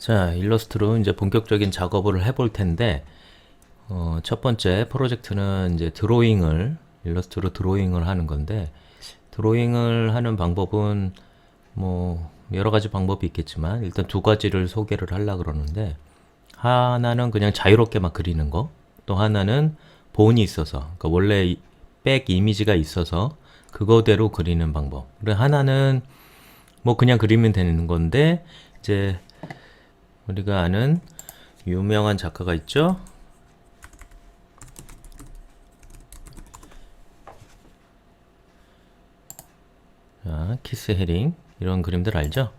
자, 일러스트로 이제 본격적인 작업을 해볼 텐데, 첫 번째 프로젝트는 이제 일러스트로 드로잉을 하는 건데, 드로잉을 하는 방법은 뭐, 여러 가지 방법이 있겠지만, 일단 두 가지를 소개를 하려고 그러는데, 하나는 그냥 자유롭게 막 그리는 거, 또 하나는 본이 있어서, 그러니까 원래 백 이미지가 있어서, 그거대로 그리는 방법. 그리고 하나는 뭐 그냥 그리면 되는 건데, 이제 우리가 아는 유명한 작가가 있죠. 자, 키스 헤링 이런 그림들 알죠?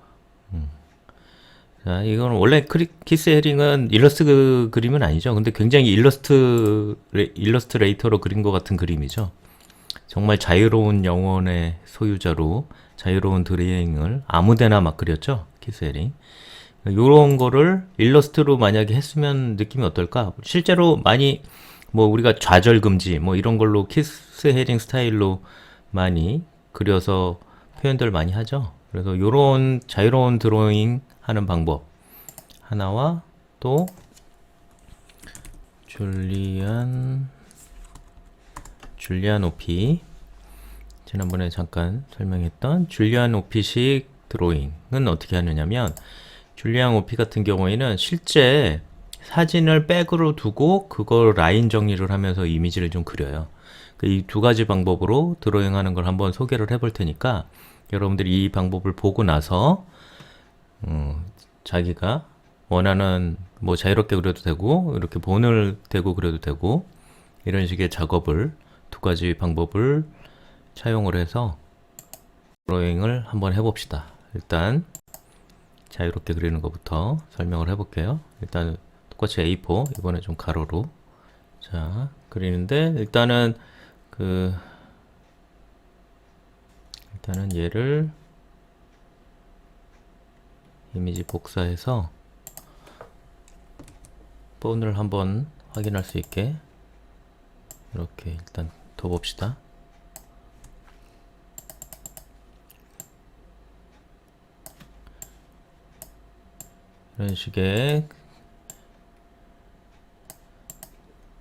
자, 이건 원래 키스 헤링은 일러스트 그림은 아니죠. 근데 굉장히 일러스트레이터로 그린 것 같은 그림이죠. 정말 자유로운 영혼의 소유자로 자유로운 드로잉을 아무데나 막 그렸죠. 키스 헤링. 요런 거를 일러스트로 만약에 했으면 느낌이 어떨까? 실제로 많이 뭐 우리가 좌절 금지 뭐 이런 걸로 키스 헤링 스타일로 많이 그려서 표현들 많이 하죠. 그래서 요런 자유로운 드로잉 하는 방법 하나와 또 줄리안 오피 지난번에 잠깐 설명했던 줄리안 오피식 드로잉은 어떻게 하느냐면 줄리안 오피 같은 경우에는 실제 사진을 백으로 두고 그걸 라인 정리를 하면서 이미지를 좀 그려요. 이 두 가지 방법으로 드로잉하는 걸 한번 소개를 해볼 테니까 여러분들이 이 방법을 보고 나서 자기가 원하는 뭐 자유롭게 그려도 되고 이렇게 본을 대고 그려도 되고 이런 식의 작업을 두 가지 방법을 차용을 해서 드로잉을 한번 해봅시다. 일단 자유롭게 그리는 것부터 설명을 해볼게요. 일단 똑같이 A4 이번에 좀 가로로 자 그리는데 일단은 얘를 이미지 복사해서 본을 한번 확인할 수 있게 이렇게 일단 둬봅시다. 이런 식의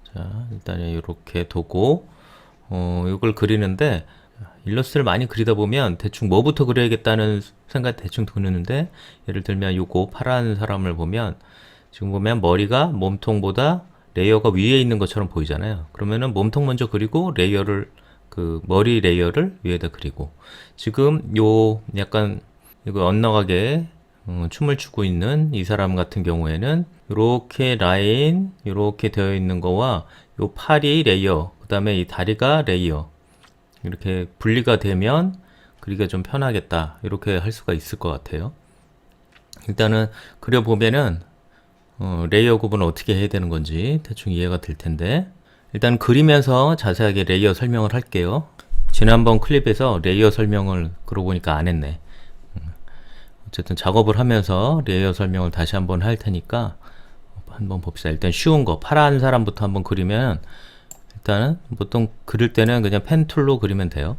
자 일단 이렇게 두고 이걸 그리는데 일러스트를 많이 그리다 보면 대충 뭐부터 그려야겠다는 생각이 대충 드는데 예를 들면 요거 파란 사람을 보면 지금 보면 머리가 몸통보다 레이어가 위에 있는 것처럼 보이잖아요. 그러면은 몸통 먼저 그리고 레이어를 머리 레이어를 위에다 그리고 지금 요 약간 이거 엇나가게 춤을 추고 있는 이 사람 같은 경우에는 이렇게 라인 이렇게 되어 있는 거와 요 팔이 레이어 그 다음에 이 다리가 레이어 이렇게 분리가 되면 그리기가 좀 편하겠다 이렇게 할 수가 있을 것 같아요. 일단은 그려보면은 레이어 구분을 어떻게 해야 되는 건지 대충 이해가 될 텐데 일단 그리면서 자세하게 레이어 설명을 할게요. 지난번 클립에서 레이어 설명을 그러고 보니까 안 했네. 어쨌든 작업을 하면서 레이어 설명을 다시 한번 할 테니까 한번 봅시다. 일단 쉬운 거 파란 사람부터 한번 그리면 일단은 보통 그릴 때는 그냥 펜 툴로 그리면 돼요.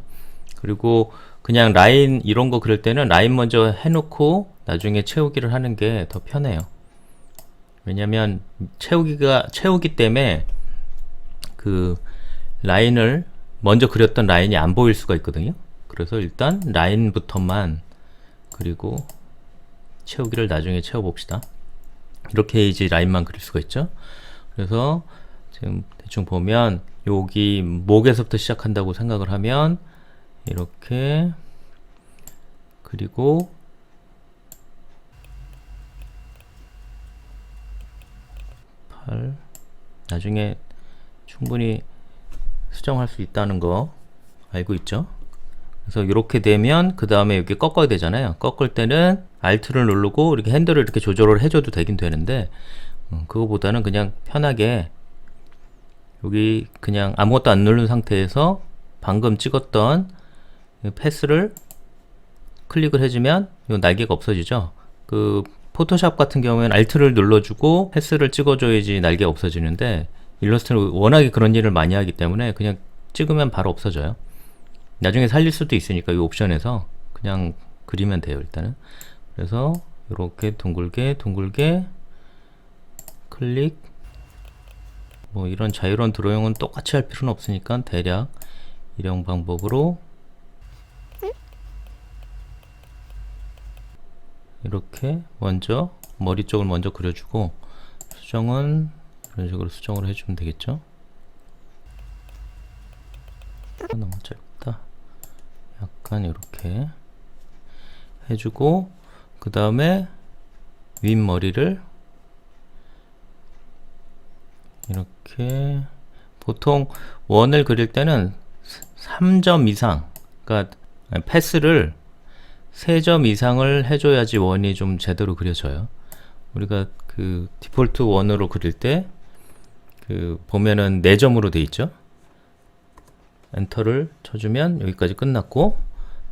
그리고 그냥 라인 이런 거 그릴 때는 라인 먼저 해놓고 나중에 채우기를 하는 게 더 편해요. 왜냐면 채우기 때문에 그 라인을 먼저 그렸던 라인이 안 보일 수가 있거든요. 그래서 일단 라인부터만 그리고 채우기를 나중에 채워봅시다. 이렇게 해야지 라인만 그릴 수가 있죠. 그래서 지금 대충 보면 여기 목에서부터 시작한다고 생각을 하면 이렇게 그리고 팔 나중에 충분히 수정할 수 있다는 거 알고 있죠. 그래서 이렇게 되면 그 다음에 여기 꺾어야 되잖아요. 꺾을 때는 Alt를 누르고 이렇게 핸들을 이렇게 조절을 해줘도 되긴 되는데 그거보다는 그냥 편하게 여기 그냥 아무것도 안 누른 상태에서 방금 찍었던 패스를 클릭을 해주면 이 날개가 없어지죠. 포토샵 같은 경우에는 Alt를 눌러주고 패스를 찍어줘야지 날개가 없어지는데 일러스트는 워낙에 그런 일을 많이 하기 때문에 그냥 찍으면 바로 없어져요. 나중에 살릴 수도 있으니까 이 옵션에서 그냥 그리면 돼요. 일단은 그래서 이렇게 둥글게 클릭. 뭐 이런 자유로운 드로잉은 똑같이 할 필요는 없으니까 대략 이런 방법으로 이렇게 먼저 머리 쪽을 먼저 그려주고, 수정은 이런 식으로 수정을 해주면 되겠죠. 너무 짧다. 약간 이렇게 해주고, 그 다음에 윗머리를 이렇게, 보통 원을 그릴 때는 3점 이상, 그러니까 패스를 3점 이상을 해줘야지 원이 좀 제대로 그려져요. 우리가 그 디폴트 원으로 그릴 때 그 보면은 4점으로 돼 있죠. 엔터를 쳐주면 여기까지 끝났고,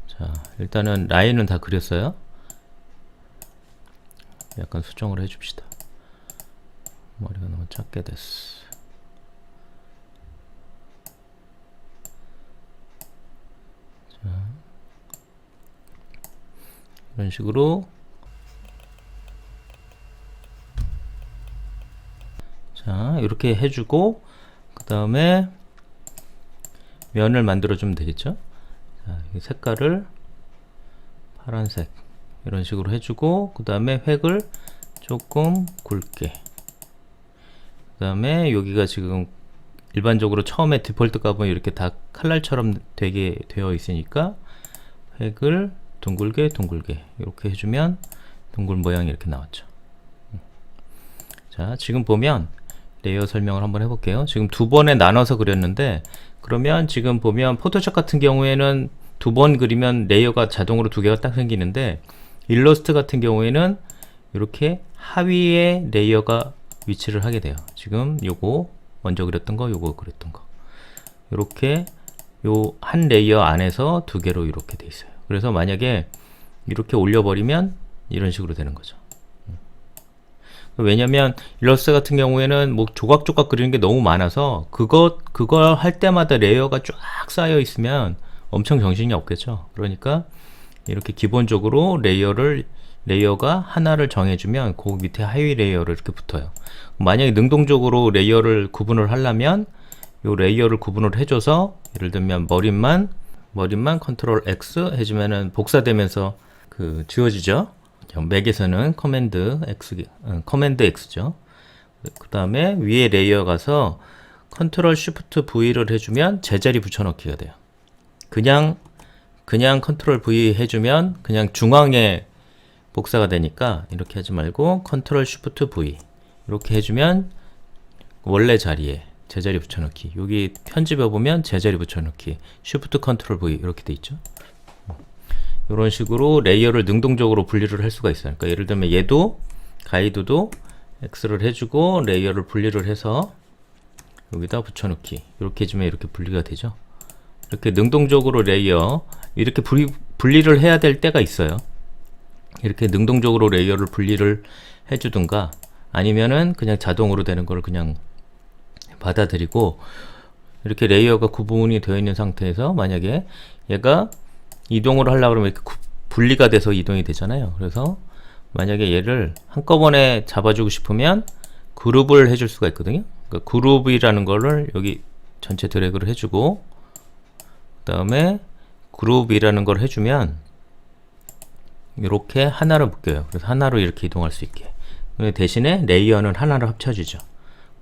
자, 일단은 라인은 다 그렸어요. 약간 수정을 해줍시다. 머리가 너무 작게 됐어. 자, 이런 식으로. 자, 이렇게 해주고, 그 다음에 면을 만들어주면 되겠죠. 자, 이 색깔을 파란색 이런 식으로 해주고, 그 다음에 획을 조금 굵게, 그 다음에 여기가 지금 일반적으로 처음에 디폴트 값은 이렇게 다 칼날처럼 되게 되어 있으니까 획을 둥글게 이렇게 해주면 둥글 모양이 이렇게 나왔죠. 자, 지금 보면 레이어 설명을 한번 해볼게요. 지금 2번에 나눠서 그렸는데, 그러면 지금 보면 포토샵 같은 경우에는 2번 그리면 레이어가 자동으로 2개가 딱 생기는데, 일러스트 같은 경우에는 이렇게 하위에 레이어가 위치를 하게 돼요. 지금 요거 먼저 그렸던 거, 요거 그렸던 거, 이렇게 요 한 레이어 안에서 2개로 이렇게 돼 있어요. 그래서 만약에 이렇게 올려버리면 이런 식으로 되는 거죠. 왜냐면 일러스트 같은 경우에는 뭐 조각조각 그리는 게 너무 많아서 그거 할 때마다 레이어가 쫙 쌓여 있으면 엄청 정신이 없겠죠. 그러니까 이렇게 기본적으로 레이어가 하나를 정해주면 그 밑에 하위 레이어를 이렇게 붙어요. 만약에 능동적으로 레이어를 구분을 하려면 요 레이어를 구분을 해줘서, 예를 들면 머릿만 컨트롤 X 해주면은 복사되면서 그 지워지죠. 맥에서는 커맨드 X죠. 그 다음에 위에 레이어 가서 컨트롤 쉬프트 V를 해주면 제자리 붙여넣기가 돼요. 그냥 컨트롤 V 해주면 그냥 중앙에 복사가 되니까 이렇게 하지 말고 컨트롤 쉬프트 V 이렇게 해주면 원래 자리에 제자리 붙여넣기. 여기 편집해 보면 제자리 붙여넣기, 쉬프트 컨트롤 V 이렇게 돼 있죠. 이런 식으로 레이어를 능동적으로 분리를 할 수가 있어요. 그러니까 예를 들면 얘도 가이드도 X를 해주고 레이어를 분리를 해서 여기다 붙여넣기 이렇게 해주면 이렇게 분리가 되죠. 이렇게 능동적으로 레이어 이렇게 분리를 해야 될 때가 있어요. 이렇게 능동적으로 레이어를 분리를 해주든가, 아니면은 그냥 자동으로 되는 걸 그냥 받아들이고, 이렇게 레이어가 구분이 되어 있는 상태에서 만약에 얘가 이동을 하려고 그러면 이렇게 분리가 돼서 이동이 되잖아요. 그래서 만약에 얘를 한꺼번에 잡아주고 싶으면 그룹을 해줄 수가 있거든요. 그러니까 그룹이라는 거를 여기 전체 드래그를 해주고, 그 다음에 그룹이라는 걸 해주면 이렇게 하나로 묶여요. 그래서 하나로 이렇게 이동할 수 있게. 대신에 레이어는 하나로 합쳐지죠.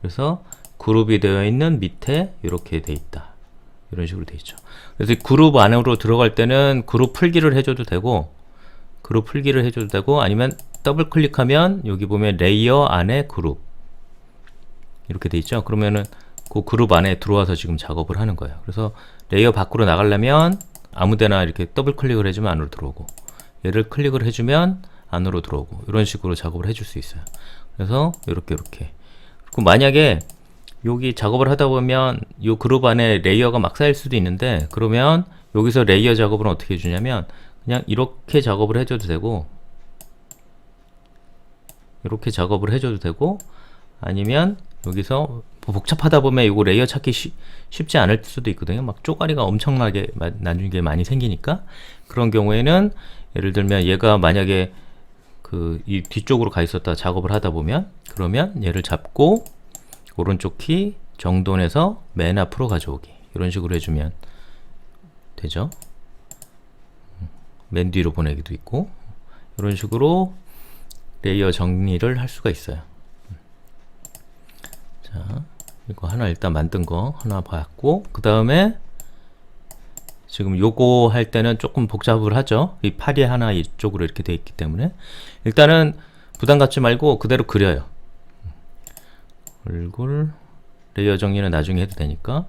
그래서 그룹이 되어 있는 밑에 이렇게 돼 있다. 이런 식으로 돼 있죠. 그래서 그룹 안으로 들어갈 때는 그룹 풀기를 해줘도 되고, 아니면 더블 클릭하면 여기 보면 레이어 안에 그룹 이렇게 돼 있죠. 그러면은 그 그룹 안에 들어와서 지금 작업을 하는 거예요. 그래서 레이어 밖으로 나가려면 아무데나 이렇게 더블 클릭을 해주면 안으로 들어오고, 얘를 클릭을 해주면 안으로 들어오고, 이런 식으로 작업을 해줄 수 있어요. 그래서 이렇게 그리고 만약에 여기 작업을 하다 보면 이 그룹 안에 레이어가 막 쌓일 수도 있는데, 그러면 여기서 레이어 작업을 어떻게 해주냐면 그냥 이렇게 작업을 해줘도 되고, 이렇게 작업을 해줘도 되고, 아니면 여기서 복잡하다 보면 이거 레이어 찾기 쉽지 않을 수도 있거든요. 막 쪼가리가 엄청나게 나중에 많이 생기니까, 그런 경우에는 예를 들면 얘가 만약에 이 뒤쪽으로 가 있었다 작업을 하다 보면, 그러면 얘를 잡고 오른쪽 키 정돈해서 맨 앞으로 가져오기, 이런 식으로 해주면 되죠. 맨 뒤로 보내기도 있고, 이런 식으로 레이어 정리를 할 수가 있어요. 자, 이거 하나 일단 만든 거 하나 봤고, 그 다음에 지금 요거 할 때는 조금 복잡을 하죠. 이 팔이 하나 이쪽으로 이렇게 돼 있기 때문에 일단은 부담 갖지 말고 그대로 그려요. 얼굴 레이어 정리는 나중에 해도 되니까,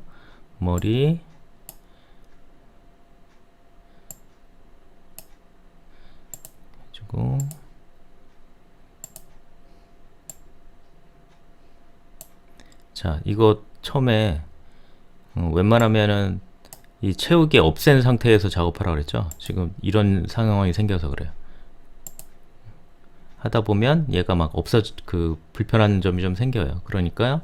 머리, 해주고, 자, 이거 처음에 웬만하면은 이 채우기 없앤 상태에서 작업하라 그랬죠. 지금 이런 상황이 생겨서 그래요. 하다 보면 얘가 막 불편한 점이 좀 생겨요. 그러니까요,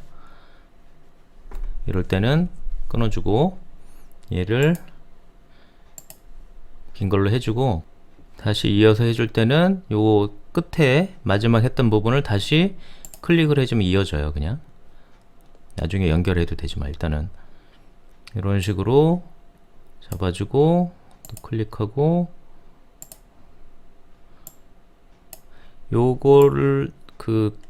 이럴 때는 끊어주고 얘를 긴 걸로 해주고, 다시 이어서 해줄 때는 요 끝에 마지막 했던 부분을 다시 클릭을 해주면 이어져요. 그냥 나중에 연결해도 되지만 일단은 이런 식으로 잡아주고 또 클릭하고, 요거를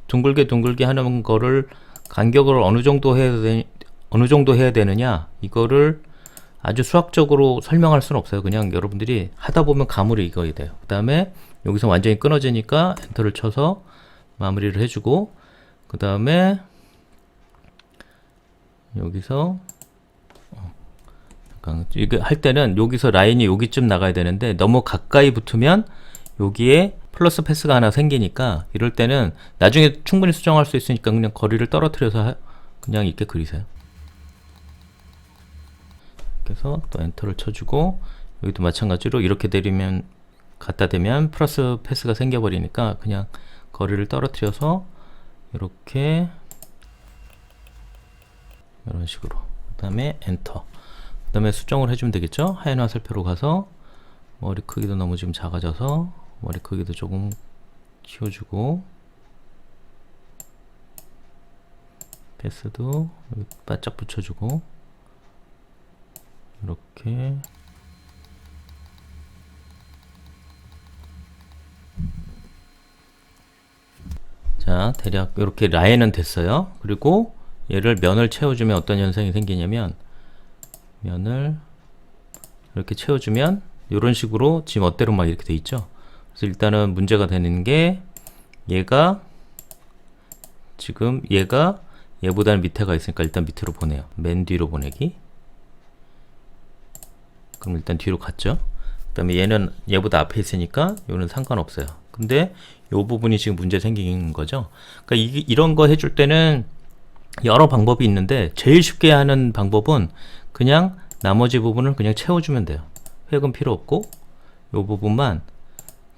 둥글게 하는 거를 간격을 어느 정도 해야 되느냐, 이거를 아주 수학적으로 설명할 수는 없어요. 그냥 여러분들이 하다 보면 감으로 익어야 돼요. 그 다음에 여기서 완전히 끊어지니까 엔터를 쳐서 마무리를 해주고, 그 다음에 여기서 이거 할 때는 여기서 라인이 여기쯤 나가야 되는데 너무 가까이 붙으면 여기에 플러스 패스가 하나 생기니까, 이럴 때는 나중에 충분히 수정할 수 있으니까 그냥 거리를 떨어뜨려서 그냥 이렇게 그리세요. 그래서 또 엔터를 쳐주고, 여기도 마찬가지로 이렇게 내리면 갖다 대면 플러스 패스가 생겨버리니까 그냥 거리를 떨어뜨려서 이렇게 이런 식으로, 그 다음에 엔터, 그 다음에 수정을 해주면 되겠죠. 하얀 화살표로 가서 머리 크기도 너무 지금 작아져서 머리 크기도 조금 키워주고, 패스도 여기 바짝 붙여주고, 이렇게 자, 대략 이렇게 라인은 됐어요. 그리고 얘를 면을 채워주면 어떤 현상이 생기냐면, 면을 이렇게 채워주면 이런 식으로 지금 멋대로 막 이렇게 돼 있죠. 그래서 일단은 문제가 되는 게, 지금 얘가 얘보다는 밑에 가 있으니까 일단 밑으로 보내요. 맨 뒤로 보내기. 그럼 일단 뒤로 갔죠. 그 다음에 얘는 얘보다 앞에 있으니까 이거는 상관없어요. 근데 이 부분이 지금 문제 생긴 거죠. 그러니까 이런 거 해줄 때는 여러 방법이 있는데 제일 쉽게 하는 방법은 그냥 나머지 부분을 그냥 채워주면 돼요. 획은 필요 없고 이 부분만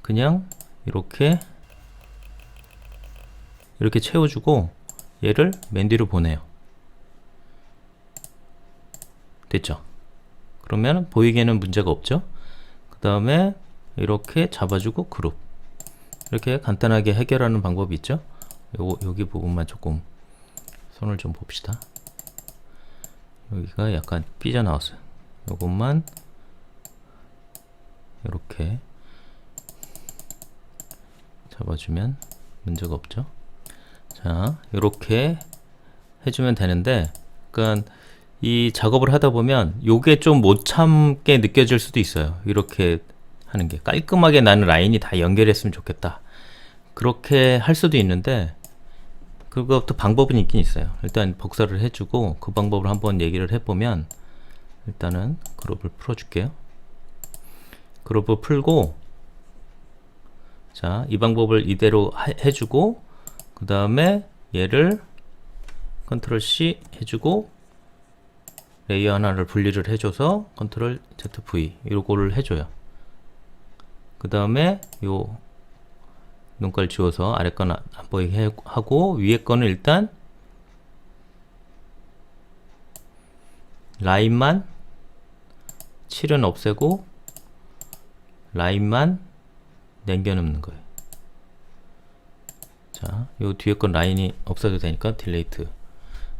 그냥 이렇게 채워주고 얘를 맨 뒤로 보내요. 됐죠? 그러면 보이기에는 문제가 없죠. 그 다음에 이렇게 잡아주고 그룹, 이렇게 간단하게 해결하는 방법이 있죠. 여기 부분만 조금 손을 좀 봅시다. 여기가 약간 삐져나왔어요. 요것만 이렇게 잡아주면 문제가 없죠. 자, 이렇게 해주면 되는데, 그러니까 이 작업을 하다 보면 요게 좀 못 참게 느껴질 수도 있어요. 이렇게 하는 게 깔끔하게 나는 라인이 다 연결했으면 좋겠다, 그렇게 할 수도 있는데, 그것도 방법은 있긴 있어요. 일단 복사를 해주고 그 방법을 한번 얘기를 해보면, 일단은 그룹을 풀어줄게요. 그룹을 풀고, 자, 이 방법을 이대로 해주고, 그 다음에 얘를 컨트롤 C 해주고 레이어 하나를 분리를 해줘서 컨트롤 ZV 이거를 해줘요. 그 다음에 요 눈깔 지워서 아래 거는 안 보이게 하고, 위에 거는 일단 라인만 7은 없애고 라인만 남겨놓는 거예요. 자, 요 뒤에 건 라인이 없어도 되니까 딜레이트.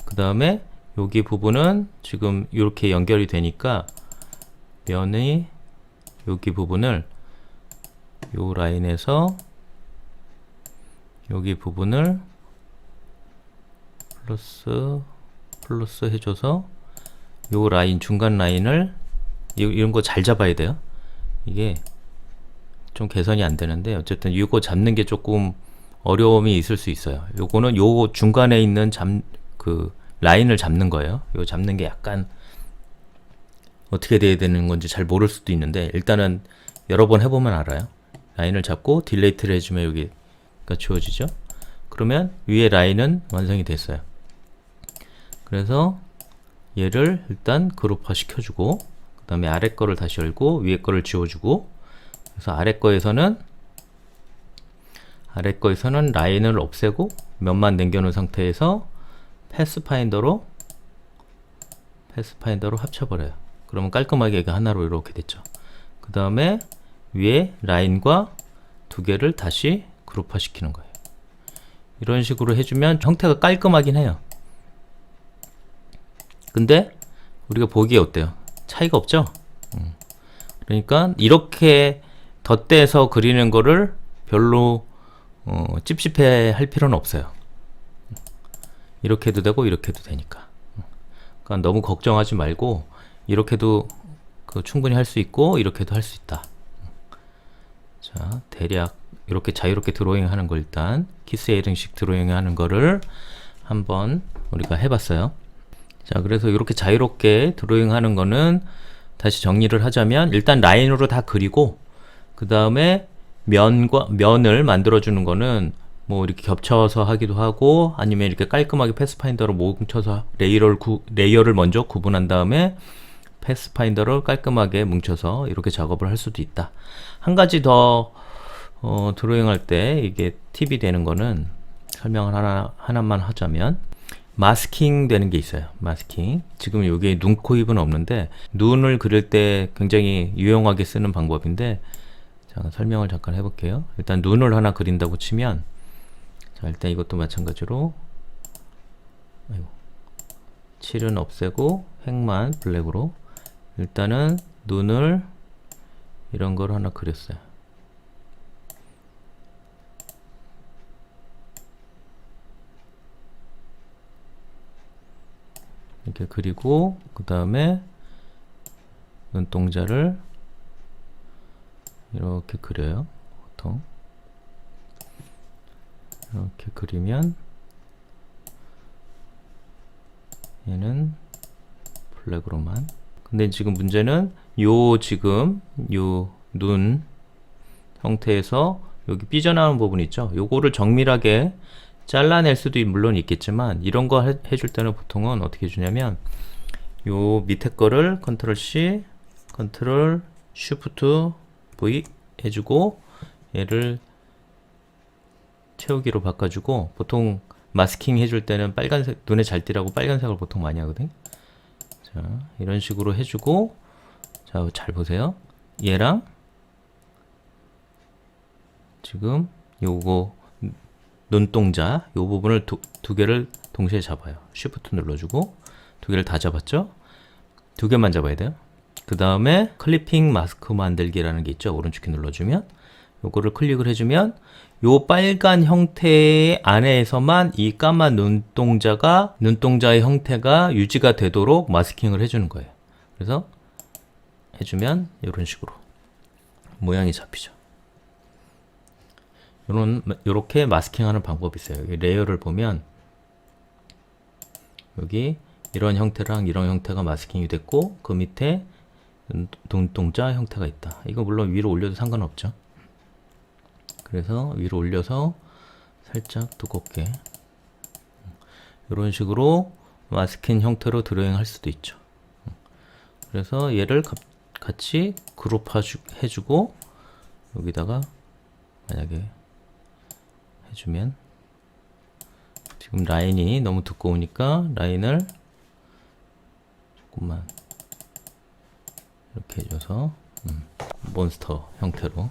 그 다음에 여기 부분은 지금 이렇게 연결이 되니까 면의 여기 부분을 요 라인에서 여기 부분을 플러스 해줘서 요 라인 중간 라인을 이런 거 잘 잡아야 돼요. 이게 좀 개선이 안 되는데 어쨌든 이거 잡는 게 조금 어려움이 있을 수 있어요. 요거는 요 중간에 있는 그 라인을 잡는 거예요. 요 잡는 게 약간 어떻게 돼야 되는 건지 잘 모를 수도 있는데 일단은 여러 번 해보면 알아요. 라인을 잡고 딜레이트를 해주면 여기가 지워지죠. 그러면 위에 라인은 완성이 됐어요. 그래서 얘를 일단 그룹화 시켜주고 그 다음에 아래 거를 다시 열고 위에 거를 지워주고 그래서 아래 거에서는 라인을 없애고 면만 남겨놓은 상태에서 패스파인더로 합쳐버려요. 그러면 깔끔하게 이게 하나로 이렇게 됐죠. 그 다음에 위에 라인과 두 개를 다시 그룹화 시키는 거예요. 이런 식으로 해주면 형태가 깔끔하긴 해요. 근데 우리가 보기에 어때요? 차이가 없죠? 그러니까 이렇게 덧대서 그리는 거를 별로 찝찝해 할 필요는 없어요. 이렇게 해도 되고 이렇게 해도 되니까. 그러니까 너무 걱정하지 말고 이렇게도 충분히 할 수 있고 이렇게도 할 수 있다. 자, 대략 이렇게 자유롭게 드로잉 하는 거 일단 키스의 형식 드로잉 하는 거를 한번 우리가 해봤어요. 자, 그래서 이렇게 자유롭게 드로잉 하는 거는 다시 정리를 하자면 일단 라인으로 다 그리고 그 다음에 면을 만들어 주는 거는 뭐 이렇게 겹쳐서 하기도 하고 아니면 이렇게 깔끔하게 패스파인더로 뭉쳐서 레이어를 먼저 구분한 다음에 패스파인더를 깔끔하게 뭉쳐서 이렇게 작업을 할 수도 있다. 한 가지 더 드로잉 할 때 이게 팁이 되는 거는 설명을 하나만 하자면 마스킹 되는 게 있어요. 마스킹. 지금 여기에 눈, 코, 입은 없는데 눈을 그릴 때 굉장히 유용하게 쓰는 방법인데 자, 설명을 잠깐 해볼게요. 일단 눈을 하나 그린다고 치면 자, 일단 이것도 마찬가지로 칠은 없애고 획만 블랙으로 일단은 눈을 이런 걸 하나 그렸어요. 이렇게 그리고 그 다음에 눈동자를 이렇게 그려요. 보통 이렇게 그리면 얘는 블랙으로만. 근데 지금 문제는 지금 요 눈 형태에서 여기 삐져나오는 부분 있죠. 요거를 정밀하게 잘라낼 수도 물론 있겠지만 이런 거 해줄 때는 보통은 어떻게 해주냐면 요 밑에 거를 컨트롤 C 컨트롤 쉬프트 V 해주고 얘를 채우기로 바꿔주고 보통 마스킹 해줄 때는 빨간색 눈에 잘 띄라고 빨간색을 보통 많이 하거든. 자, 이런 식으로 해주고 자, 잘 보세요. 얘랑 지금 요거 눈동자 요 부분을 두 개를 동시에 잡아요. 쉬프트 눌러주고 두 개를 다 잡았죠? 두 개만 잡아야 돼요. 그 다음에 클리핑 마스크 만들기라는 게 있죠. 오른쪽 키 눌러주면 요거를 클릭을 해주면 요 빨간 형태 안에서만 이 까만 눈동자의 형태가 유지가 되도록 마스킹을 해주는 거예요. 그래서 해주면 이런 식으로 모양이 잡히죠. 요렇게 마스킹하는 방법이 있어요. 여기 레이어를 보면 여기 이런 형태랑 이런 형태가 마스킹이 됐고 그 밑에 눈동자 형태가 있다. 이거 물론 위로 올려도 상관없죠. 그래서 위로 올려서 살짝 두껍게 이런 식으로 마스킹 형태로 드로잉 할 수도 있죠. 그래서 얘를 같이 그룹 해주고 여기다가 만약에 해주면 지금 라인이 너무 두꺼우니까 라인을 조금만 이렇게 해줘서 몬스터 형태로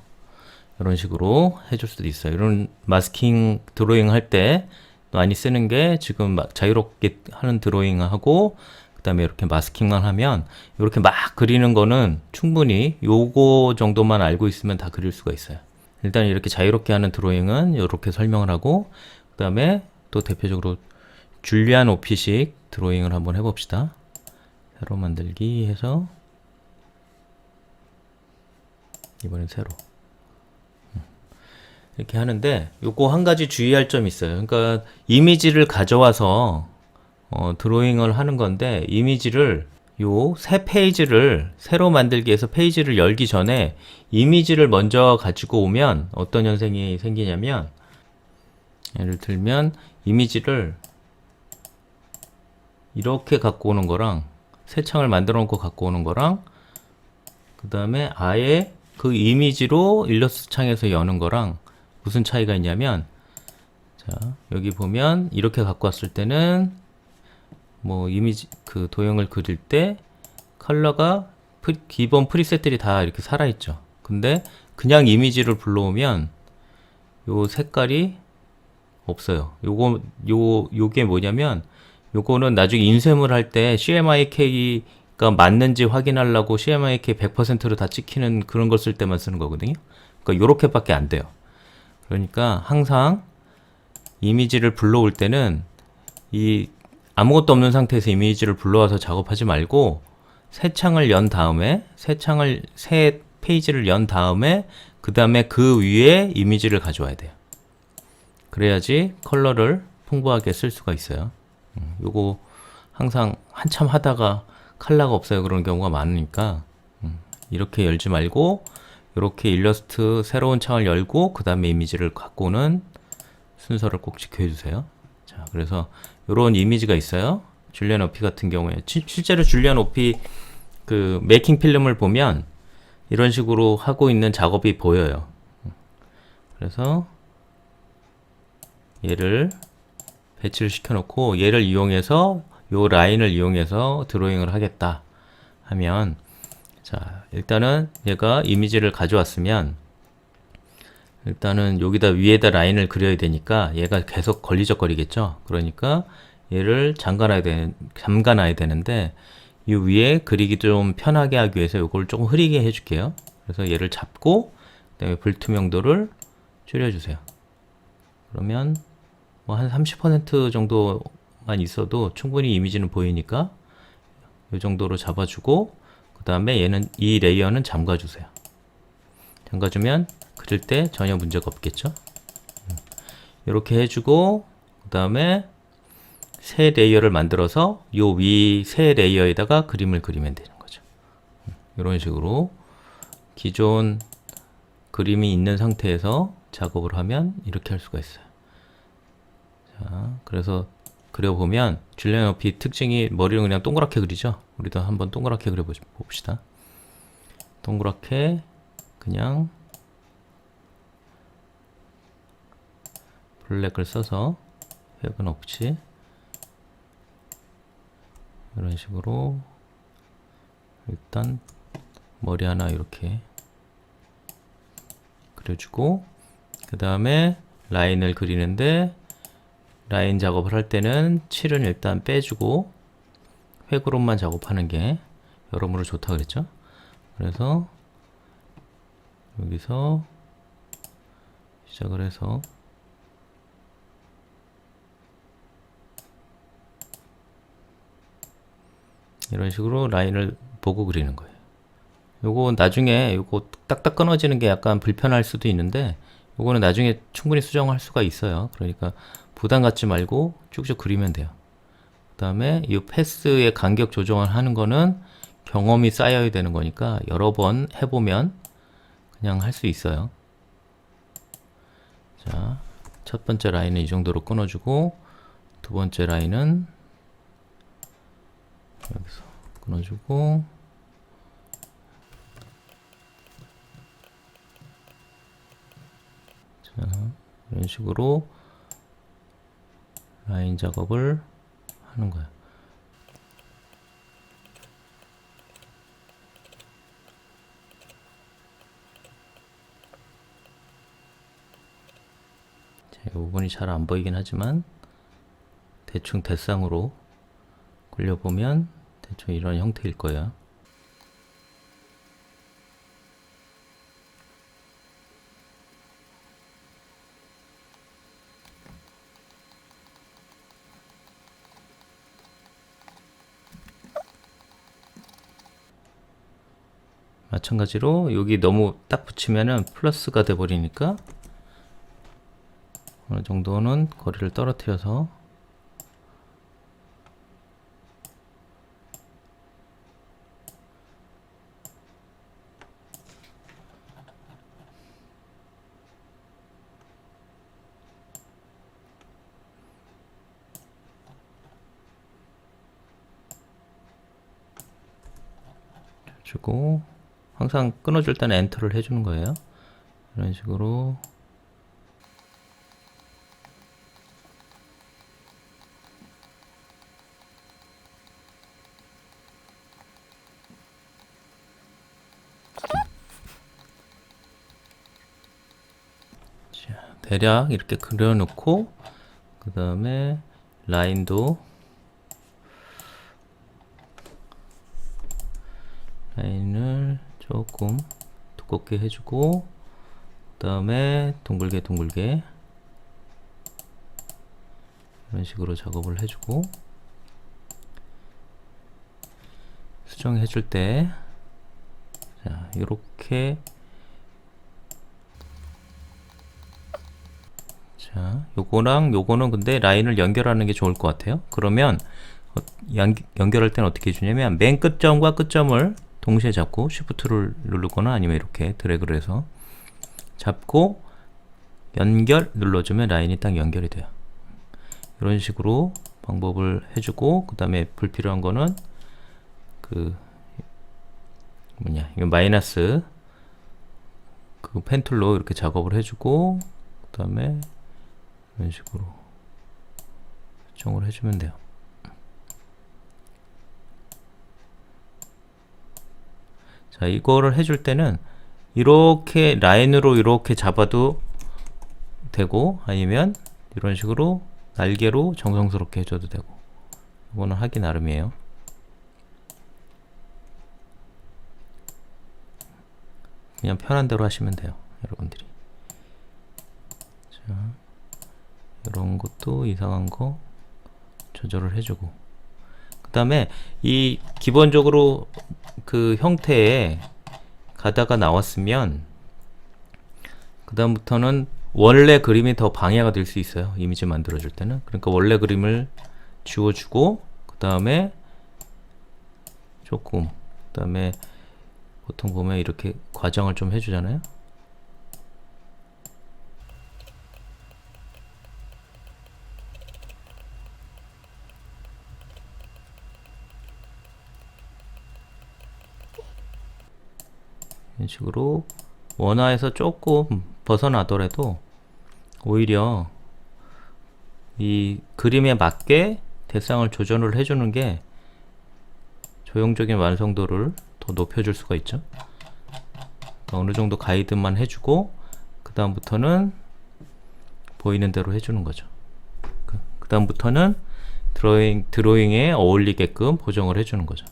이런 식으로 해줄 수도 있어요. 이런 마스킹 드로잉 할 때 많이 쓰는 게 지금 막 자유롭게 하는 드로잉하고 그 다음에 이렇게 마스킹만 하면 이렇게 막 그리는 거는 충분히 요거 정도만 알고 있으면 다 그릴 수가 있어요. 일단 이렇게 자유롭게 하는 드로잉은 이렇게 설명을 하고 그 다음에 또 대표적으로 줄리안 오피식 드로잉을 한번 해봅시다. 새로 만들기 해서 이번엔 새로 이렇게 하는데 요거 한 가지 주의할 점이 있어요. 그러니까 이미지를 가져와서 드로잉을 하는 건데 이미지를 요 새 페이지를 새로 만들기 위해서 페이지를 열기 전에 이미지를 먼저 가지고 오면 어떤 현상이 생기냐면 예를 들면 이미지를 이렇게 갖고 오는 거랑 새 창을 만들어 놓고 갖고 오는 거랑 그 다음에 아예 그 이미지로 일러스트 창에서 여는 거랑 무슨 차이가 있냐면 자 여기 보면 이렇게 갖고 왔을 때는 뭐 이미지 그 도형을 그릴 때 컬러가 기본 프리셋들이 다 이렇게 살아있죠. 근데 그냥 이미지를 불러오면 요 색깔이 없어요. 요게 뭐냐면 요거는 나중에 인쇄물 할 때 CMYK가 맞는지 확인하려고 CMYK 100%로 다 찍히는 그런 걸 쓸 때만 쓰는 거거든요. 그러니까 요렇게밖에 안 돼요. 그러니까 항상 이미지를 불러올 때는 이 아무것도 없는 상태에서 이미지를 불러와서 작업하지 말고 새 창을 연 다음에 새 페이지를 연 다음에 그 다음에 그 위에 이미지를 가져와야 돼요. 그래야지 컬러를 풍부하게 쓸 수가 있어요. 요거 항상 한참 하다가 컬러가 없어요 그런 경우가 많으니까 이렇게 열지 말고 이렇게 일러스트 새로운 창을 열고 그 다음에 이미지를 갖고 오는 순서를 꼭 지켜해 주세요. 자, 그래서 이런 이미지가 있어요. 줄리안 오피 같은 경우에 실제로 줄리안 오피 그 메이킹 필름을 보면 이런 식으로 하고 있는 작업이 보여요. 그래서 얘를 배치를 시켜놓고 얘를 이용해서 요 라인을 이용해서 드로잉을 하겠다 하면 자 일단은 얘가 이미지를 가져왔으면 일단은 여기다 위에다 라인을 그려야 되니까 얘가 계속 걸리적거리겠죠. 그러니까 얘를 잠가놔야 되는데 이 위에 그리기 좀 편하게 하기 위해서 이걸 조금 흐리게 해줄게요. 그래서 얘를 잡고 그다음에 불투명도를 줄여주세요. 그러면 뭐 한 30% 정도만 있어도 충분히 이미지는 보이니까 이 정도로 잡아주고 그 다음에 얘는 이 레이어는 잠가주세요. 잠가주면 그릴 때 전혀 문제가 없겠죠. 이렇게 해주고 그 다음에 새 레이어를 만들어서 요 위 새 레이어에다가 그림을 그리면 되는 거죠. 이런 식으로 기존 그림이 있는 상태에서 작업을 하면 이렇게 할 수가 있어요. 자, 그래서 그려보면 줄리안 오피 특징이 머리를 그냥 동그랗게 그리죠. 우리도 한번 동그랗게 그려봅시다. 동그랗게 그냥 블랙을 써서 획은 없이 이런 식으로 일단 머리 하나 이렇게 그려주고 그 다음에 라인을 그리는데 라인 작업을 할 때는 칠은 일단 빼주고 획으로만 작업하는 게 여러모로 좋다 그랬죠. 그래서 여기서 시작을 해서 이런 식으로 라인을 보고 그리는 거예요. 요거 나중에 요거 딱딱 끊어지는 게 약간 불편할 수도 있는데 요거는 나중에 충분히 수정할 수가 있어요. 그러니까 부담 갖지 말고 쭉쭉 그리면 돼요. 그 다음에 이 패스의 간격 조정을 하는 거는 경험이 쌓여야 되는 거니까 여러 번 해보면 그냥 할 수 있어요. 자, 첫 번째 라인은 이 정도로 끊어주고 두 번째 라인은 여기서 끊어주고 자, 이런 식으로 라인 작업을 하는 거예요. 이 부분이 잘 안 보이긴 하지만 대충 대상으로 굴려보면 대충 이런 형태일 거예요. 마찬가지로 여기 너무 딱 붙이면은 플러스가 돼 버리니까 어느 정도는 거리를 떨어뜨려서 주고, 항상 끊어줄 때는 엔터를 해주는 거예요. 이런 식으로 자, 대략 이렇게 그려놓고 그 다음에 라인을 조금 두껍게 해주고, 그 다음에 둥글게 이런 식으로 작업을 해주고, 수정해줄 때 자, 요렇게 자, 요거랑 요거는 근데 라인을 연결하는 게 좋을 것 같아요. 그러면 연결할 때는 어떻게 해주냐면 맨 끝점과 끝점을 동시에 잡고 Shift를 누르거나 아니면 이렇게 드래그를 해서 잡고 연결 눌러주면 라인이 딱 연결이 돼요. 이런 식으로 방법을 해주고, 그 다음에 불필요한 거는 이거 마이너스 펜 툴로 이렇게 작업을 해주고, 그 다음에 이런 식으로 수정을 해주면 돼요. 자, 이거를 해줄 때는 이렇게 라인으로 이렇게 잡아도 되고, 아니면 이런 식으로 날개로 정성스럽게 해줘도 되고, 이거는 하기 나름이에요. 그냥 편한 대로 하시면 돼요, 여러분들이. 자, 이런 것도 이상한 거 조절을 해주고, 그 다음에 이 기본적으로 그 형태에 가다가 나왔으면 그 다음부터는 원래 그림이 더 방해가 될 수 있어요, 이미지 만들어줄 때는. 그러니까 원래 그림을 지워주고, 그 다음에 조금, 그 다음에 보통 보면 이렇게 과정을 좀 해주잖아요. 이런 식으로 원화에서 조금 벗어나더라도 오히려 이 그림에 맞게 대상을 조정을 해주는 게 조형적인 완성도를 더 높여줄 수가 있죠. 어느 정도 가이드만 해주고, 그 다음부터는 보이는 대로 해주는 거죠. 그 다음부터는 드로잉에 어울리게끔 보정을 해주는 거죠.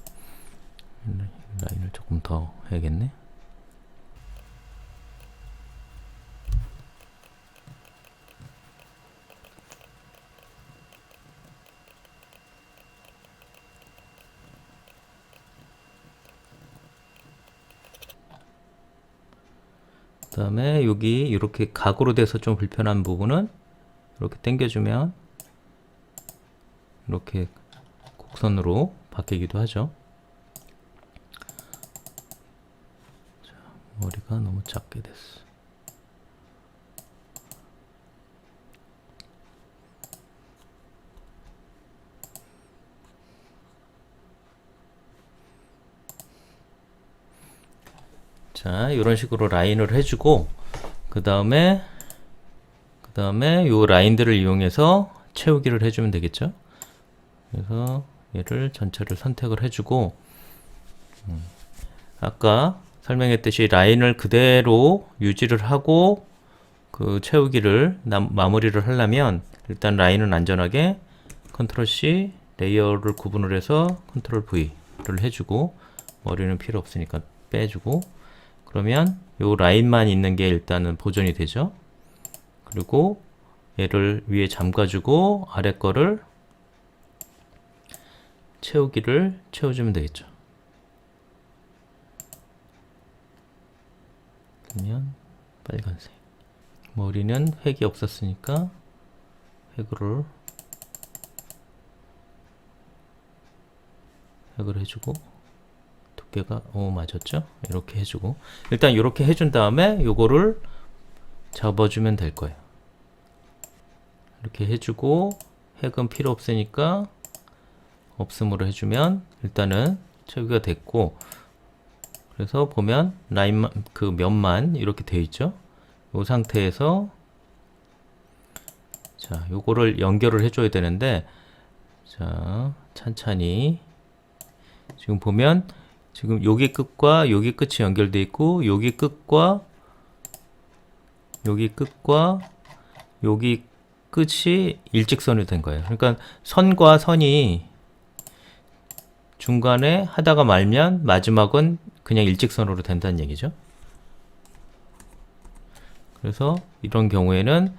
라인을 조금 더 해야겠네. 그 다음에 여기 이렇게 각으로 돼서 좀 불편한 부분은 이렇게 당겨주면 이렇게 곡선으로 바뀌기도 하죠. 자, 머리가 너무 작게 됐어. 자, 이런 식으로 라인을 해주고, 그 다음에 요 라인들을 이용해서 채우기를 해주면 되겠죠. 그래서 얘를 전체를 선택을 해주고, 아까 설명했듯이 라인을 그대로 유지를 하고, 그 채우기를 마무리를 하려면 일단 라인은 안전하게 컨트롤 C 레이어를 구분을 해서 컨트롤 V를 해주고 머리는 필요 없으니까 빼주고 그러면 요 라인만 있는 게 일단은 보존이 되죠. 그리고 얘를 위에 잠가주고 아래 거를 채우기를 채워주면 되겠죠. 그러면 빨간색 머리는 획이 없었으니까 획을 해주고 두께가 맞았죠? 이렇게 해주고 일단 이렇게 해준 다음에 요거를 접어주면 될 거예요. 이렇게 해주고 획은 필요 없으니까 없음으로 해주면 일단은 채우기가 됐고 그래서 보면 라인만 그 면만 이렇게 되어 있죠. 이 상태에서 자 요거를 연결을 해줘야 되는데 자 찬찬히 지금 보면 지금 여기 끝과 여기 끝이 연결되어 있고 여기 끝과 여기 끝이 일직선이 된 거예요. 그러니까 선과 선이 중간에 하다가 말면 마지막은 그냥 일직선으로 된다는 얘기죠. 그래서 이런 경우에는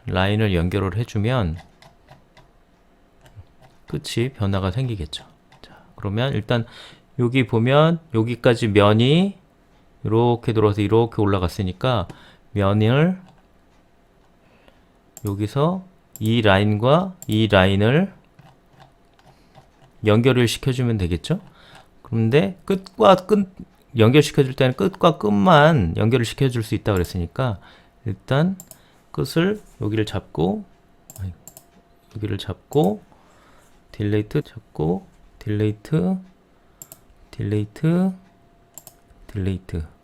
라인을 연결을 해주면 끝이 변화가 생기겠죠. 자, 그러면 일단 여기 보면 여기까지 면이 이렇게 들어와서 이렇게 올라갔으니까 면을 여기서 이 라인과 이 라인을 연결을 시켜주면 되겠죠. 그런데 끝과 끝 연결시켜줄 때는 끝과 끝만 연결을 시켜줄 수 있다 그랬으니까 일단 끝을 여기를 잡고 딜레이트 잡고 딜레이트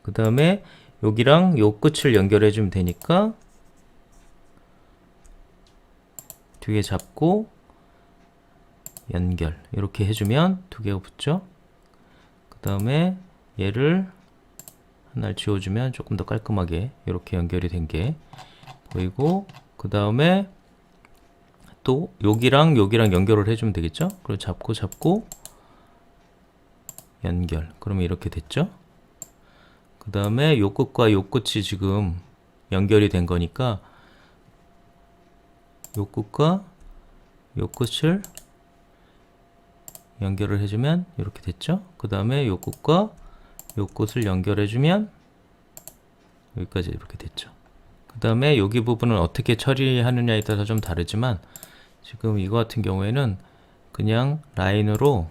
그 다음에 여기랑 요 끝을 연결해 주면 되니까 뒤에 잡고 연결 이렇게 해주면 두 개가 붙죠. 그 다음에 얘를 하나를 지워주면 조금 더 깔끔하게 이렇게 연결이 된 게 보이고 그 다음에 또 여기랑 연결을 해주면 되겠죠. 그리고 잡고 연결 그러면 이렇게 됐죠. 그 다음에 요 끝과 요 끝이 지금 연결이 된 거니까 요 끝과 요 끝을 연결을 해주면 이렇게 됐죠. 그 다음에 요 끝과 요 끝을 연결해주면 여기까지 이렇게 됐죠. 그 다음에 여기 부분은 어떻게 처리하느냐에 따라서 좀 다르지만 지금 이거 같은 경우에는 그냥 라인으로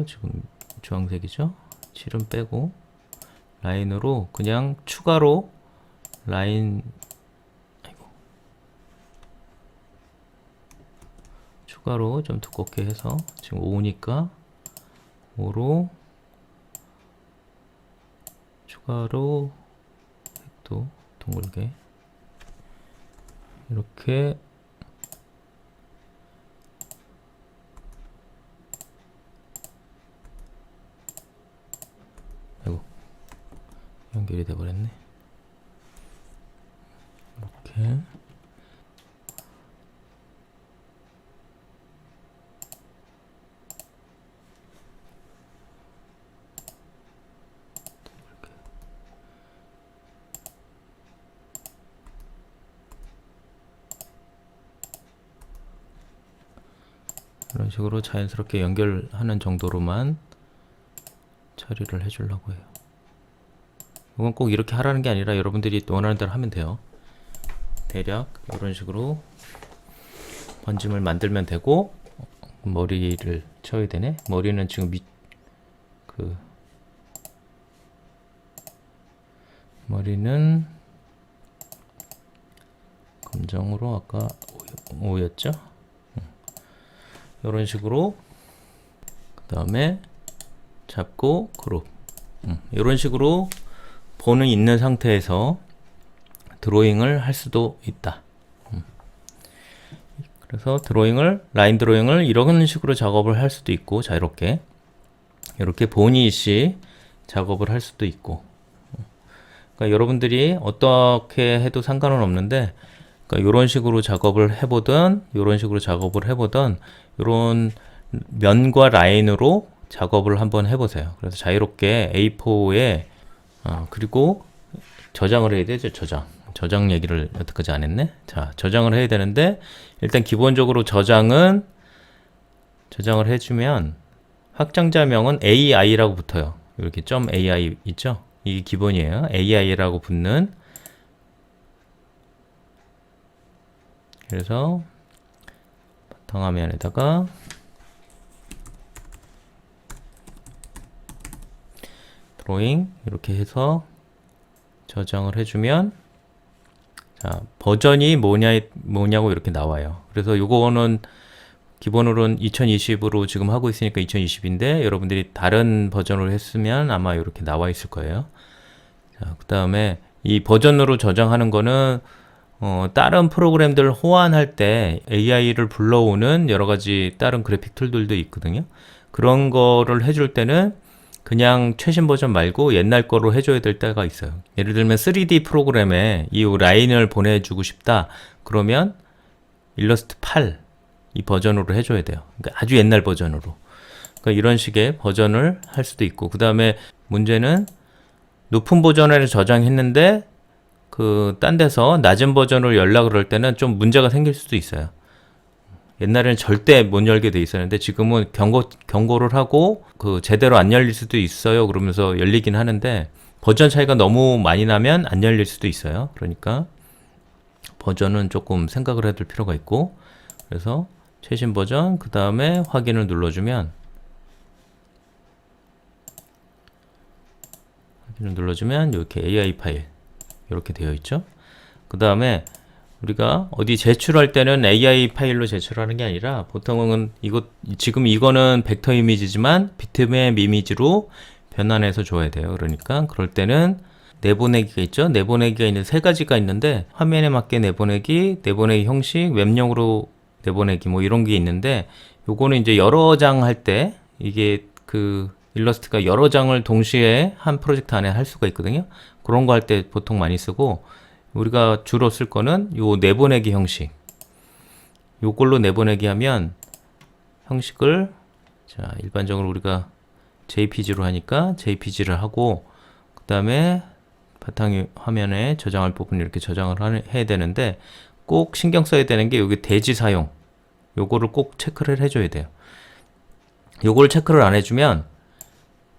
지금 주황색이죠. 7은 빼고 라인으로 그냥 추가로 추가로 좀 두껍게 해서 지금 5니까 5로 추가로 또 둥글게 이렇게 연결이 돼 버렸네. 이렇게 이런 식으로 자연스럽게 연결하는 정도로만 처리를 해주려고 해요. 이건 꼭 이렇게 하라는 게 아니라 여러분들이 원하는 대로 하면 돼요. 대략 이런 식으로 번짐을 만들면 되고 머리를 쳐야 되네. 머리는 지금 머리는 검정으로 아까 5였죠? 이런 식으로 그 다음에 잡고 그룹 이런 식으로 본은 있는 상태에서 드로잉을 할 수도 있다. 그래서 라인 드로잉을 이런 식으로 작업을 할 수도 있고 자유롭게 이렇게 본이 있이 작업을 할 수도 있고 그러니까 여러분들이 어떻게 해도 상관은 없는데, 그러니까 이런 식으로 작업을 해보든, 이런 식으로 작업을 해보든, 이런 면과 라인으로 작업을 한번 해보세요. 그래서 자유롭게 A4에 그리고 저장을 해야 되죠. 저장 얘기를 여태까지 안 했네. 자, 저장을 해야 되는데 일단 기본적으로 저장을 해주면 확장자명은 AI라고 붙어요. 이렇게 .ai 있죠? 이게 기본이에요. AI라고 붙는. 그래서 바탕화면에다가 드로잉 이렇게 해서 저장을 해주면, 자, 버전이 뭐냐고 이렇게 나와요. 그래서 요거는 기본으로는 2020으로 지금 하고 있으니까 2020인데 여러분들이 다른 버전으로 했으면 아마 이렇게 나와 있을 거예요. 자, 그 다음에 이 버전으로 저장하는 거는 다른 프로그램들 호환할 때 AI를 불러오는 여러 가지 다른 그래픽 툴들도 있거든요. 그런 거를 해줄 때는 그냥 최신 버전 말고 옛날 거로 해줘야 될 때가 있어요. 예를 들면 3D 프로그램에 이 라인을 보내주고 싶다. 그러면 일러스트 8 이 버전으로 해줘야 돼요. 그러니까 아주 옛날 버전으로. 그러니까 이런 식의 버전을 할 수도 있고, 그 다음에 문제는 높은 버전을 저장했는데 딴 데서 낮은 버전을 열라 그럴 때는 좀 문제가 생길 수도 있어요. 옛날에는 절대 못 열게 돼 있었는데 지금은 경고를 하고 제대로 안 열릴 수도 있어요. 그러면서 열리긴 하는데 버전 차이가 너무 많이 나면 안 열릴 수도 있어요. 그러니까 버전은 조금 생각을 해둘 필요가 있고, 그래서 최신 버전 그 다음에 확인을 눌러주면 이렇게 AI 파일 이렇게 되어 있죠. 그 다음에 우리가 어디 제출할 때는 AI 파일로 제출하는 게 아니라 보통은 지금 이거는 벡터 이미지지만 비트맵 이미지로 변환해서 줘야 돼요. 그러니까 그럴 때는 내보내기가 있죠. 내보내기가 있는 세 가지가 있는데 화면에 맞게 내보내기 형식, 웹용으로 내보내기 뭐 이런 게 있는데, 요거는 이제 여러 장 할 때 이게 일러스트가 여러 장을 동시에 한 프로젝트 안에 할 수가 있거든요. 그런 거 할 때 보통 많이 쓰고, 우리가 주로 쓸 거는 요 내보내기 형식. 요걸로 내보내기 하면 형식을, 자, 일반적으로 우리가 JPG로 하니까 JPG를 하고, 그 다음에 바탕 화면에 저장할 부분 이렇게 저장을 해야 되는데, 꼭 신경 써야 되는 게 여기 대지 사용. 요거를 꼭 체크를 해줘야 돼요. 요걸 체크를 안 해주면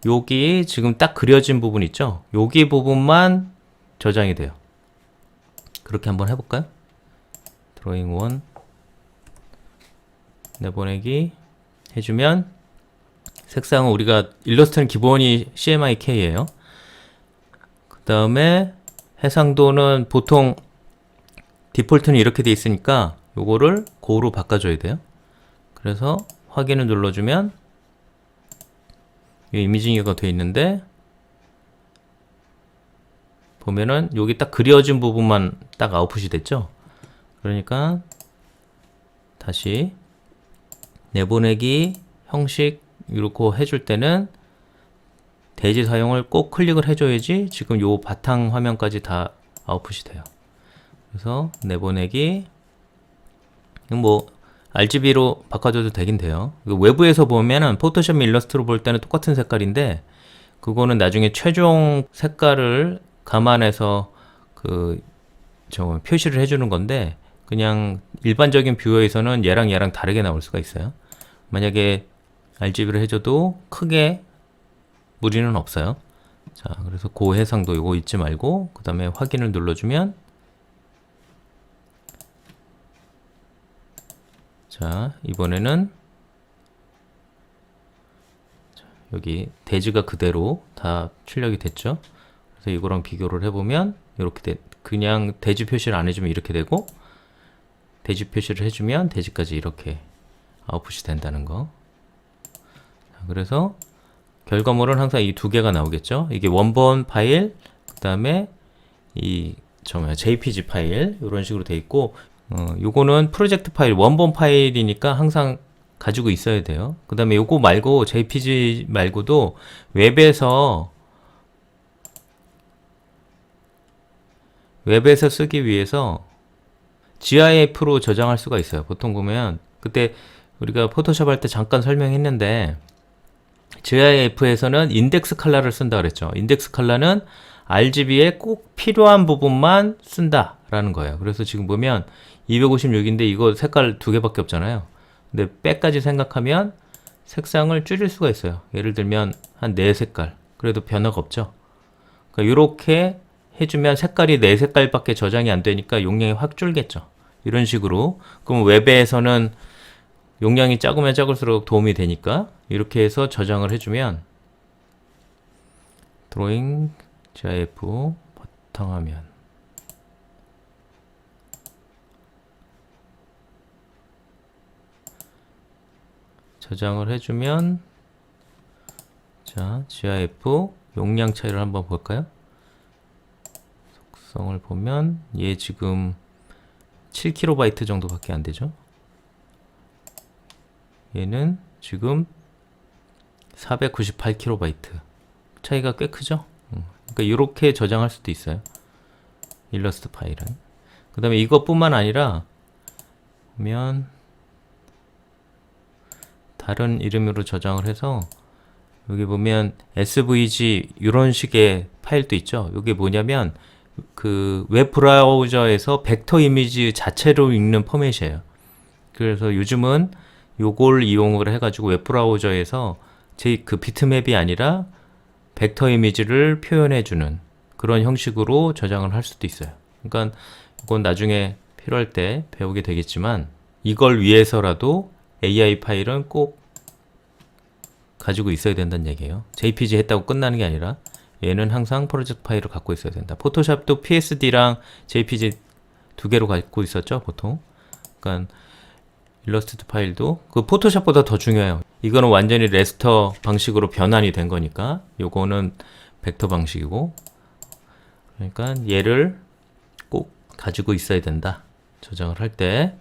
여기 지금 딱 그려진 부분 있죠? 여기 부분만 저장이 돼요. 그렇게 한번 해볼까요? 드로잉 1 내보내기 해주면 색상은 우리가 일러스트는 기본이 CMYK예요. 그 다음에 해상도는 보통 디폴트는 이렇게 돼 있으니까 요거를 고로 바꿔줘야 돼요. 그래서 확인을 눌러주면 이 이미징이가 돼 있는데 보면은 여기 딱 그려진 부분만 딱 아웃풋이 됐죠. 그러니까 다시 내보내기 형식 이렇게 해줄 때는 대지 사용을 꼭 클릭을 해줘야지 지금 요 바탕 화면까지 다 아웃풋이 돼요. 그래서 내보내기 뭐 RGB로 바꿔줘도 되긴 돼요. 외부에서 보면은 포토샵 일러스트로 볼 때는 똑같은 색깔인데 그거는 나중에 최종 색깔을 감안해서 표시를 해주는 건데, 그냥 일반적인 뷰어에서는 얘랑 다르게 나올 수가 있어요. 만약에 RGB를 해줘도 크게 무리는 없어요. 자, 그래서 고해상도 이거 잊지 말고 그 다음에 확인을 눌러주면, 자, 이번에는 여기 대지가 그대로 다 출력이 됐죠. 그래서 이거랑 비교를 해보면 이렇게 그냥 대지 표시를 안 해주면 이렇게 되고, 대지 표시를 해주면 대지까지 이렇게 아웃풋이 된다는 거. 자, 그래서 결과물은 항상 이 두 개가 나오겠죠. 이게 원본 파일, 그 다음에 JPG 파일 이런 식으로 돼 있고, 요거는 프로젝트 파일, 원본 파일이니까 항상 가지고 있어야 돼요. 그 다음에 요거 말고 JPG 말고도 웹에서 웹에서 쓰기 위해서 GIF로 저장할 수가 있어요. 보통 보면 그때 우리가 포토샵 할 때 잠깐 설명했는데 GIF에서는 인덱스 컬러를 쓴다 그랬죠. 인덱스 컬러는 RGB에 꼭 필요한 부분만 쓴다 라는 거예요. 그래서 지금 보면 256인데 이거 색깔 두 개밖에 없잖아요. 근데 백까지 생각하면 색상을 줄일 수가 있어요. 예를 들면 한 4색깔. 그래도 변화가 없죠. 그러니까 이렇게 해주면 색깔이 4색깔밖에 저장이 안 되니까 용량이 확 줄겠죠. 이런 식으로. 그럼 웹에서는 용량이 작으면 작을수록 도움이 되니까 이렇게 해서 저장을 해주면 드로잉 GIF 바탕화면 저장을 해주면 자 GIF 용량 차이를 한번 볼까요? 속성을 보면 얘 지금 7KB 정도밖에 안 되죠. 얘는 지금 498KB 차이가 꽤 크죠. 그러니까 이렇게 저장할 수도 있어요. 일러스트 파일은. 그 다음에 이것뿐만 아니라 보면 다른 이름으로 저장을 해서 여기 보면 SVG 이런 식의 파일도 있죠. 이게 뭐냐면 그 웹 브라우저에서 벡터 이미지 자체로 읽는 포맷이에요. 그래서 요즘은 요걸 이용을 해가지고 웹 브라우저에서 제 그 비트맵이 아니라 벡터 이미지를 표현해주는 그런 형식으로 저장을 할 수도 있어요. 그러니까 이건 나중에 필요할 때 배우게 되겠지만 이걸 위해서라도 AI 파일은 꼭 가지고 있어야 된다는 얘기예요. JPG 했다고 끝나는 게 아니라 얘는 항상 프로젝트 파일을 갖고 있어야 된다. 포토샵도 PSD랑 JPG 두 개로 갖고 있었죠, 보통. 그러니까 일러스트 파일도 그 포토샵보다 더 중요해요. 이거는 완전히 레스터 방식으로 변환이 된 거니까 요거는 벡터 방식이고 그러니까 얘를 꼭 가지고 있어야 된다. 저장을 할 때.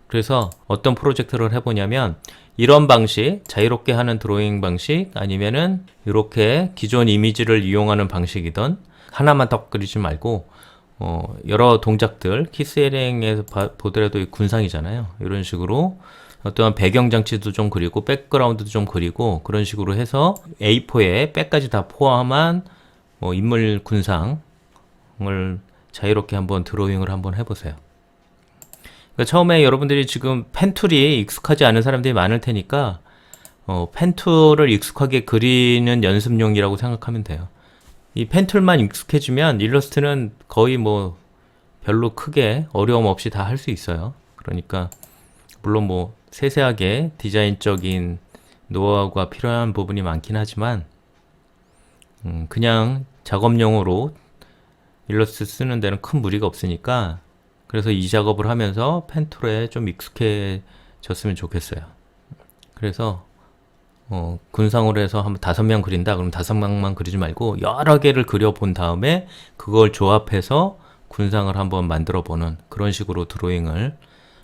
그래서 어떤 프로젝트를 해보냐면 이런 방식, 자유롭게 하는 드로잉 방식 아니면은 이렇게 기존 이미지를 이용하는 방식이던 하나만 딱 그리지 말고 여러 동작들, 키스에랭에서 보더라도 군상이잖아요. 이런 식으로 어떠한 배경장치도 좀 그리고 백그라운드도 좀 그리고 그런 식으로 해서 A4에 백까지 다 포함한 인물 군상을 자유롭게 한번 드로잉을 한번 해보세요. 그러니까 처음에 여러분들이 지금 펜툴이 익숙하지 않은 사람들이 많을 테니까 펜툴을 익숙하게 그리는 연습용이라고 생각하면 돼요. 이 펜툴만 익숙해지면 일러스트는 거의 뭐 별로 크게 어려움 없이 다 할 수 있어요. 그러니까 물론 뭐 세세하게 디자인적인 노하우가 필요한 부분이 많긴 하지만 그냥 작업용으로 일러스트 쓰는 데는 큰 무리가 없으니까 그래서 이 작업을 하면서 펜툴에 좀 익숙해졌으면 좋겠어요. 그래서 군상으로 해서 한 5명 그린다 그럼 5명만 그리지 말고 여러 개를 그려본 다음에 그걸 조합해서 군상을 한번 만들어 보는 그런 식으로 드로잉을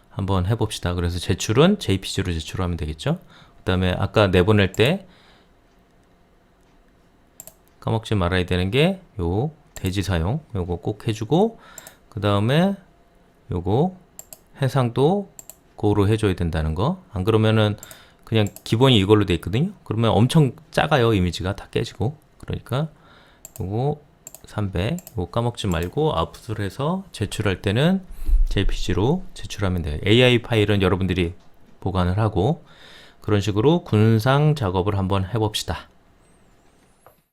한번 해봅시다. 그래서 제출은 JPG로 제출하면 되겠죠. 그 다음에 아까 내보낼 때 까먹지 말아야 되는 게 요 대지 사용 요거 꼭 해주고 그 다음에 요거 해상도 고로 해줘야 된다는 거. 안 그러면은 그냥 기본이 이걸로 돼 있거든요. 그러면 엄청 작아요. 이미지가 다 깨지고. 그러니까 요거 300 요거 까먹지 말고 아웃풋을 해서 제출할 때는 JPG로 제출하면 돼요. AI 파일은 여러분들이 보관을 하고 그런 식으로 군상 작업을 한번 해봅시다.